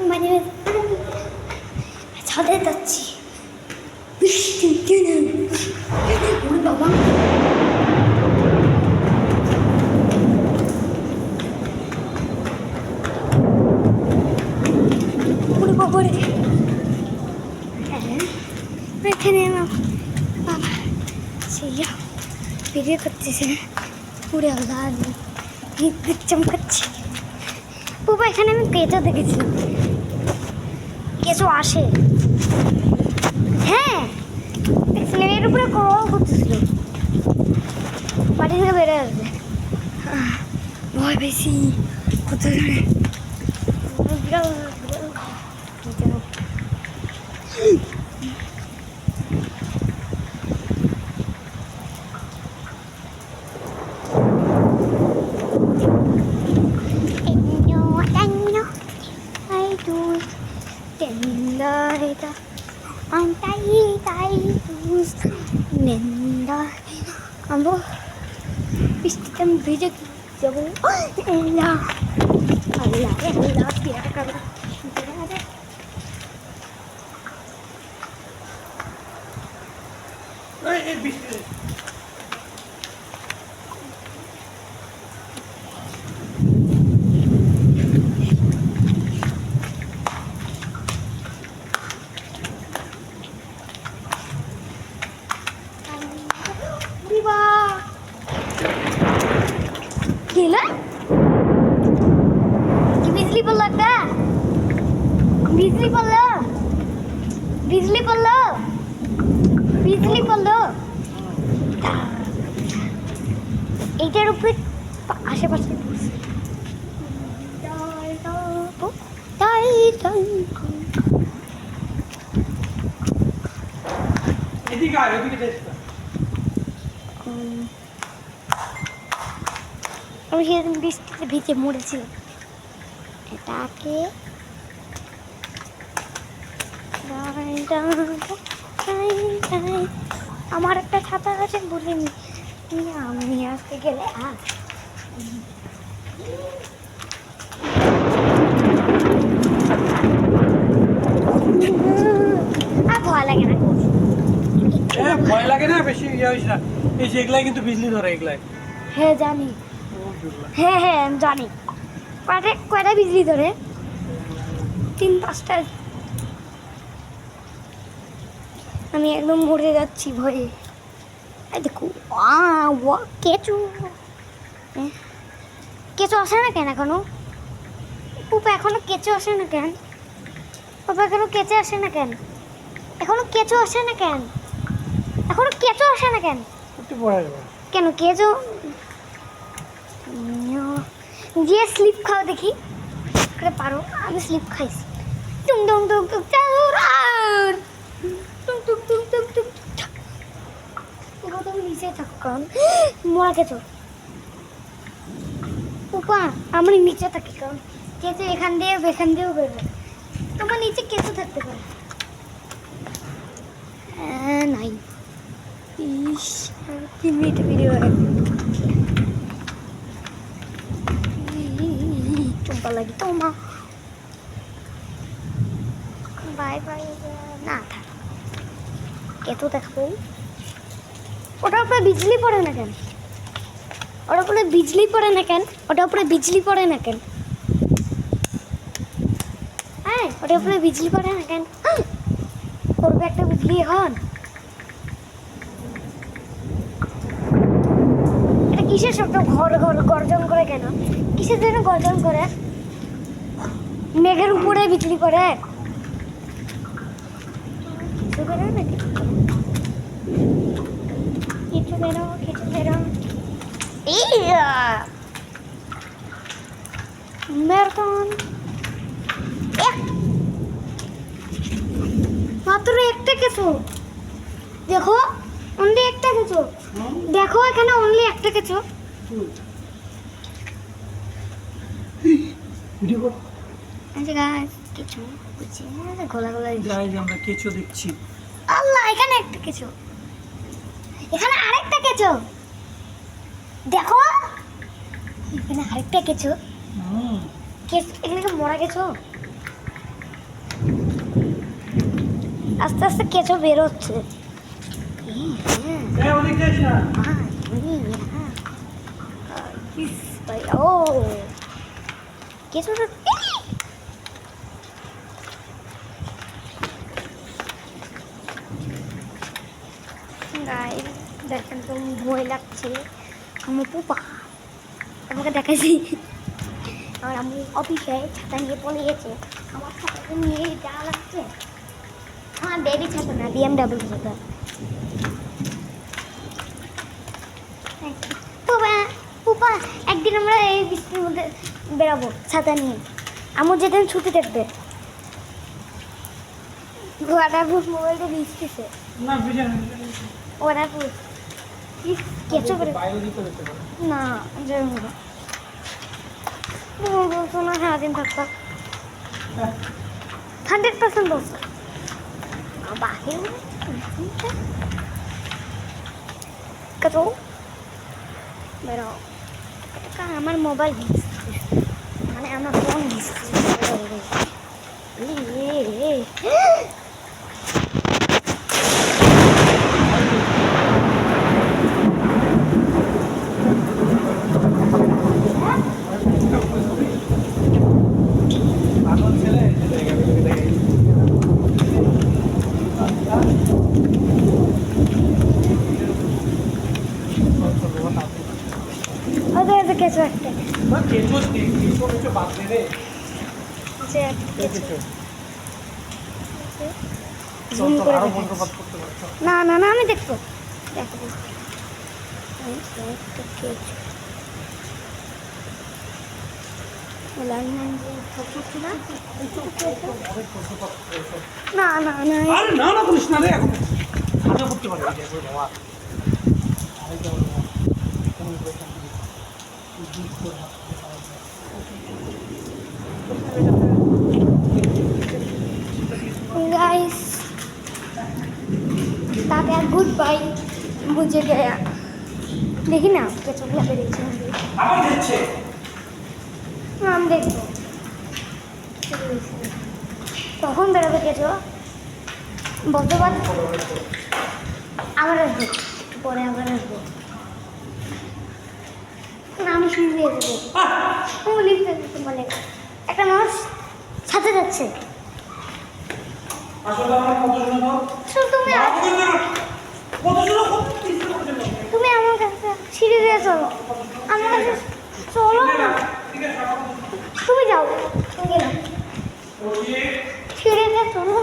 মানে ছাদে যাচ্ছি বৃষ্টি বাবা বাবারে এখানে বাবা সেই ভিডিও করতেছে পুরো লাল বিদ্যুৎ চমকাচ্ছে বাবা এখানে আমি কেঁচো দেখেছিলাম কেঁচো আসে হ্যাঁ দেখছিলাম এর উপরে ক্রল করতেছিল বাড়ি থেকে বেড়ে আসবে ভয় বেশি কত ধরে বিড়াল আমরা বৃষ্টিতে আমি ভিজে যাবো আল্লাহ আল্লাহ আল্লাহ বিরাট কারণ gila बिजली पड़ल একটা बिजली पड़ल बिजली पड़ल बिजली पड़ल এইটার উপরে আশেপাশে এদিকে আয় ওদিকে যাস আমি সেদিন বৃষ্টিতে ভিজে মরেছিলাম এটাকে আমার একটা ছাতা আছে বলিনি আমি আসতে গেলে আর ভয় লাগে না ভয় লাগে না বেশি ইয়ে হইস না এই যে এগুলাই কিন্তু বিজলি ধরে এগুলাই হ্যাঁ জানি হ্যাঁ হ্যাঁ আমি জানি কয়টা বিজলি ধরে 3-5টা আমি একদম মরে যাচ্ছি ভয়ে দেখো কেঁচো কেঁচো আসে না কেন এখনো পুপা এখনো কেঁচো আসে না কেন পাপা এখনো কেঁচো আসে না কেন এখনো কেঁচো আসে না কেন এখনো কেঁচো আসে না কেন একটু পড়া যাবে কেন কেঁচো গিয়ে স্লিপ খাও দেখি করে পারো আমি স্লিপ খাইছি টুং টুং টুং টুং আর টুং টুং টুং টুং টুং তুমি নিচে থাকো কারণ মরা কেঁচো উপা আমরা নিচে থাকি কারণ কেঁচো এখান দিয়েও বেরোবে তোমার নিচে কেঁচো থাকতে পারে নাই ইস 3 মিনিট ভিডিও চুম্পা লাগি তোমা বাই বাই না থাক কেঁচো দেখাবো ওটার উপরে বিজলি পড়ে না কেন ওটার উপরে বিজলি পড়ে না কেন ওটার উপরে বিজলি পড়ে না কেন হ্যাঁ ওটার উপরে বিজলি পড়ে না কেন করবে একটা বিজলি এখন এটা কিসের শব্দ ঘর ঘর গর্জন করে কেন কিসের জন্য গর্জন করে মেঘের উপরে বিজলি পড়ে কিছু করে না কিছু বেরো ম্যারাথন মাত্র একটা কেঁচো দেখো অনলি একটা কেঁচো দেখো এখানে অনলি একটা কেঁচো ভিডিও কর আচ্ছা গাইস কিছু বুঝছি গলা গলা গাইস আমরা কেঁচো দেখছি আল্লাহ এখানে একটা কেঁচো এখানে আরেকটা কেঁচো দেখো এখানে আরেকটা কেঁচো এখানে মরা গেছো আস্তে আস্তে কেঁচো বেরোচ্ছে। ওদিক যাস না। ও কেঁচোটা গাইস দেখেন তো ভয় লাগছে। আমার পুপা আমাকে দেখাচ্ছি, আর আমি অফিসে ছাতা নিয়ে পড়ে গেছে। আমার ছাতাকে নিয়ে যাওয়া লাগছে। আমার বেবি ছাতা না, BMW ছাতা। পুপা পুপা একদিন আমরা এই বৃষ্টির মধ্যে বেরাবো ছাতা নিয়ে। আমার যেদিন ছুটি থাকবে ওয়াটারপ্রুফ মোবাইলটা ভিজতেছে। না বুঝে না। ওয়াটারপ্রুফ কেঁচো করে বাইরে দিতে যেতে পারে। না যাবো না। বলছো না সারাদিন থাকতো 100% বলছো বাহির কত বেরো। আমার মোবাইল মানে আমার ফোন পাগল ছেলে ওদের কেঁচো একটা কেঁচো বাদ দে রে। যে একটা কেঁচো। চল, জুম চল, করে আরো দেখাচ্ছি। বজ্রপাত করতে পারছো। না না না আমি দেখবো দেখো একটা কেঁচো। লাইনম্যান যে ফটো না না না না আরে না না করিস না রে, এখন সাজা করতে পারে এই যে ওই বাবা। আরেকটা ওই বাবা। কোন ব্রেক আনতে দিই। তুই জিত কর না। गाइस टाटा गुड बाय मुझे गया देखी ना आपके चोखला पे देखी আবার দিচ্ছে। हम देखो তখন বেরোবে কেঁচো বর্তমান আবার আসবো একটু পরে আবার আসবো না আমি শুনে দিয়েছি লিখতে বলে একটা মানুষ সাথে যাচ্ছে আসলে আমার কত শোনা দাও। শুধু তুমি কত শোনা কত কিছু করতে না। তুমি আমার কাছে সিঁড়ি দিয়ে চলো আমার কাছে চলো না ঠিক আছে, আমার তুমি যাও তুমি গেলাম ওকে। সিঁড়ি দিয়ে চলো